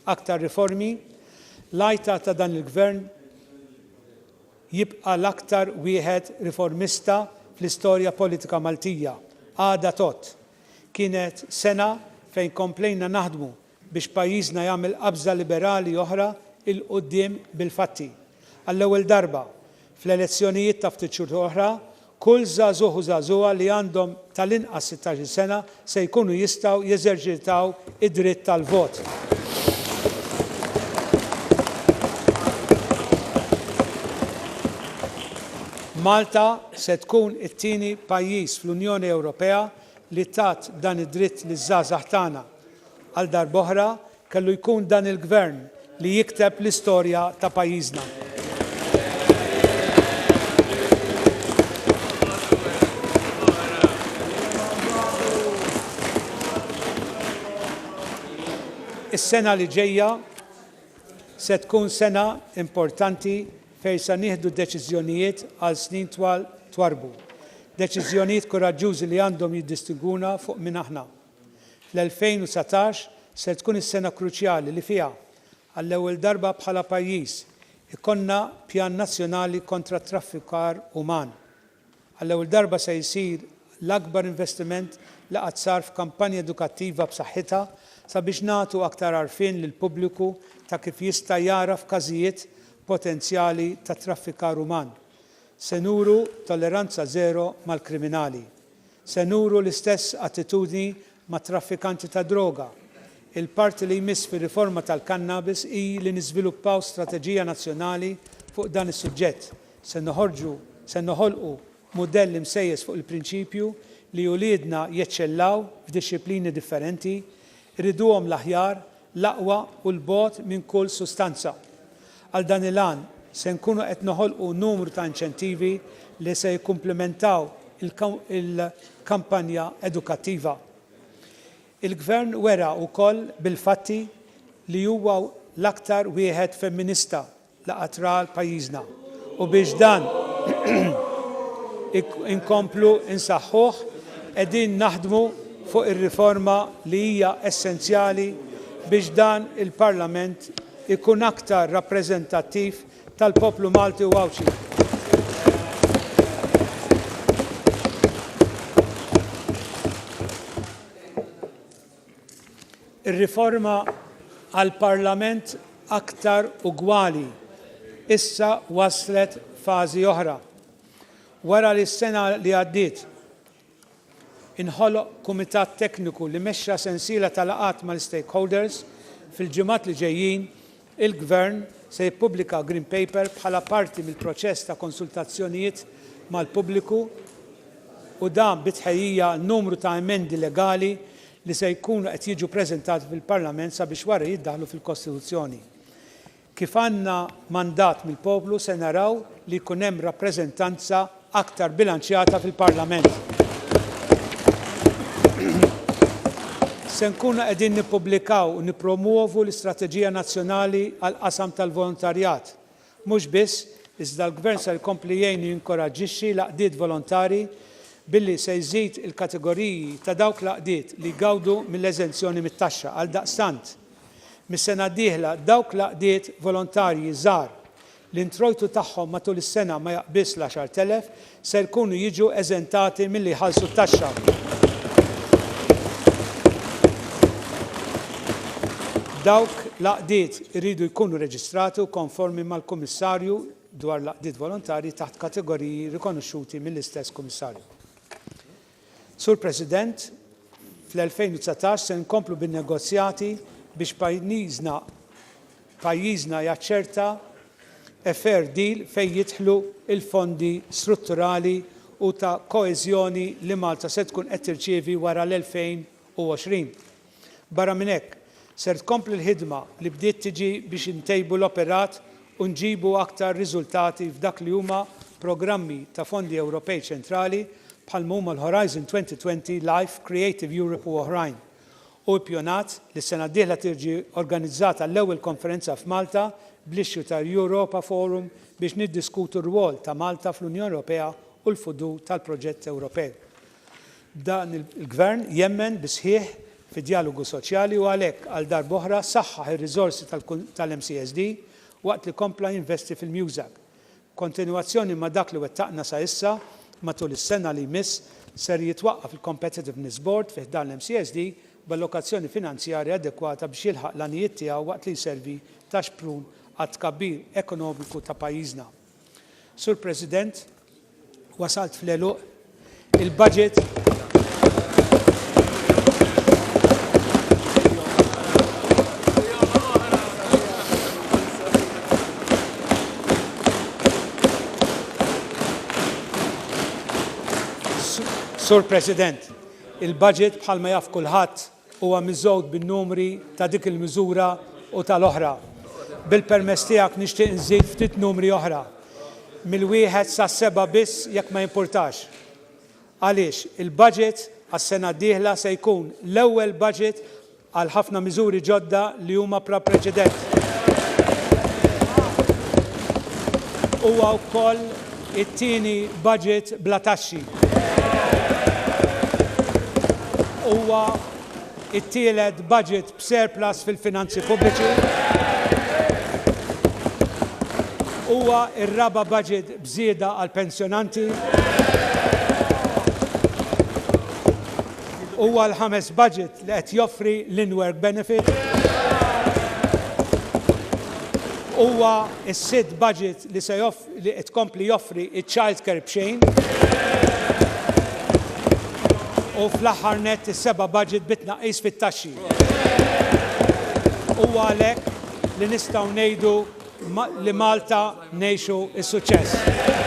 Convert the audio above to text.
aktar riformi, l-għajta ta' dan il-Gvern jibqa' l-aktar wieħed riformista fl-istorja politika Maltija. Għada tot. Kienet sena fejn komplejna naħdmu biex pajjiżna jagħmel qabża liberali oħra il-qudiem bil-fatti. Għall-ewwel darba fl-elezzjonijiet ta' ftit xhur oħra, kull żagħżugħ u żagħżugħa li għandhom tal-inqas 16 sena se jkunu jistgħu jeżerċitaw id-dritt tal-vot. Malta se tkun it-tieni pajjiż fl-Unjoni Ewropea li tat dan id-dritt liż-żgħażagħ tagħna. Għal darb'oħra kellu jkun dan il-Gvern li jikteb l-istorja ta' pajjiżna. Is-sena li ġejja se tkun sena importanti fejn se nieħdu deċiżjonijiet għal snin twal twarbu. Deċiżjonijiet koraġġużi li għandhom jiddistinguna fuq minn aħna. Fl-2019 se tkun is-sena kruċjali li fiha għall-ewwel darba bħala pajjiż ikonna pjan nazzjonali kontra traffikar uman. Għall-ewwel darba se jsir l-akbar investiment li qatt sar f'kampanja edukattiva b'saħħitha sabiex nagħtu aktar għarfien lill-pubbliku ta' kif jista' jara f'każijiet potenzjali ta' traffikar uman. Se nuru tolleranza zero mal-kriminali. Se nuru l-istess attitudni ma' traffikanti ta' droga. Il-parti li jmiss fir-riforma tal-kannabis hi li niżviluppaw strateġija nazzjonali fuq dan is-suġġett. Se noħolqu mudell imsejjes fuq il-prinċipju li uliedna jeċċellaw f'dixxiplini differenti, iriduhom l-aħjar, l-aqwa u l-bogħod minn kull sustanza. Għal dan il-għan se nkunu qed noħolqu numru ta' inċentivi li se jikkumplementaw il-kampanja edukattiva. Il-Gvern wera wkoll bil-fatti li huwa l-aktar wieħed femminista li qatt ra pajjiżna. U biex dan inkomplu insaħħuh qegħdin naħdmu fuq ir-riforma li hija essenzjali biex dan il-Parlament ikun aktar rappreżentattiv tal-poplu Malti u Għawċi. Ir-riforma għall-Parlament aktar ugwali issa waslet fażi oħra. Wara li s-sena li għaddiet inħoloq Kumitat Tekniku li mexxa sensiela tal-laqgħat mal-stakeholders fil-ġimgħat li ġejjin il-Gvern se jippubblika Green Paper bħala parti mill-proċess ta' konsultazzjonijiet mal-pubbliku u dan bitħejjija numru ta' emendi legali li se jkunu qed jiġu preżentati fil-Parlament sabiex wara jiddaħlu fil-Kostituzzjoni. Kif għandna mandat mill-poplu se naraw li jkun hemm rappreżentanza aktar bilanċjata fil-Parlament. Se nkunu qegħdin nippubblikaw u nippromuovu l-Istrateġija Nazzjonali għal qasam tal-volontarjat. Mhux biss, iżda l-Gvern se jkompli jgħin jinkoraġġixxi l-għaqdiet volontari billi se jżid il-kategoriji ta' dawk l-għaqdiet li jgawdu mill-eżenzjoni mit-taxxa għal daqstant. Mis-sena d-dieħla dawk l-għaqdiet volontarji żgħar l-introjtu tagħhom matul is-sena ma jaqbis l-10,000 se jkunu jiġu eżentati milli jħallsu t-taxxa. Dawk l-għaqdiet iridu jkunu reġistrati u konformi mal-Kummissarju dwar l-għaqdiet volontarji taħt kategoriji rikonoxxuti mill-istess Kummissarju. Sur President, fl-2019 se nkomplu bin-negozjati biex pajjiżna jaċċerta a fair deal fejn jidħlu il-fondi strutturali u ta' koeżjoni li Malta se tkun qed tirċievi wara l-2020. Barra minn hekk, ser tkompli l-ħidma li bdiet tiġi biex intejbu l-operat u nġibu aktar riżultati f'dak li huma programmi ta' fondi Ewropej ċentrali bħal huma l-Horizon 2020, Life, Creative Europe u oħrajn. U ppjonat li s-sena d-dieħla tiġi organizzata l-ewwel konferenza f'Malta bl-issue tal-Europa Forum biex niddiskutu r-rwol ta' Malta fl-Unjoni Ewropea u l-futur tal-proġett Ewropew. Dan il-Gvern jemmen bisħieħ fid-dialogu soċjali u għalhekk għal darb'oħra saħħaħ ir-riżorsi tal-MCSD waqt li kompla jinvesti fil-mużak. Kontinwazzjoni ma' dak li wettaqna sa issa matul is-sena li jmiss ser jitwaqqaf il-Competitiveness Board fih dan l-MCSD b'allokazzjoni finanzjarja adekwata biex jilħaq l-għanijiet tiegħu waqt li jservi ta' xprun għat-tkabbir ekonomiku ta' pajjiżna. Sur President, wasalt fl-eluq il-budget Sur President, il-budget bħalma jaf kulħadd huwa miżgħud bin-numri ta' dik il-miżura u tal-oħra. Bil-permess tiegħek nixtieq nżid ftit numri oħra. Mill-1 sas-7 biss jekk ma jimpurtax. Għaliex il-budget għas-sena d-dieħla se jkun l-ewwel budget għal ħafna miżuri ġodda li huma preċedent. Huwa wkoll it-tieni budget bla taxxi. Huwa it-tielet budget b'surplus fil-finanzi pubbliċi. Huwa ir-raba' budget bżieda għal pensjonanti. Huwa l-ħames budget li qed joffri l-in-work benefit. Huwa s-sitt budget li qed tkompli joffri iċ-child care b'xejn. U fl-aħħar net is-seba' budget bitnaqqis fit-taxxi. Huwa għalhekk li nistgħu ngħidu li Malta ngħixu s-suċċess.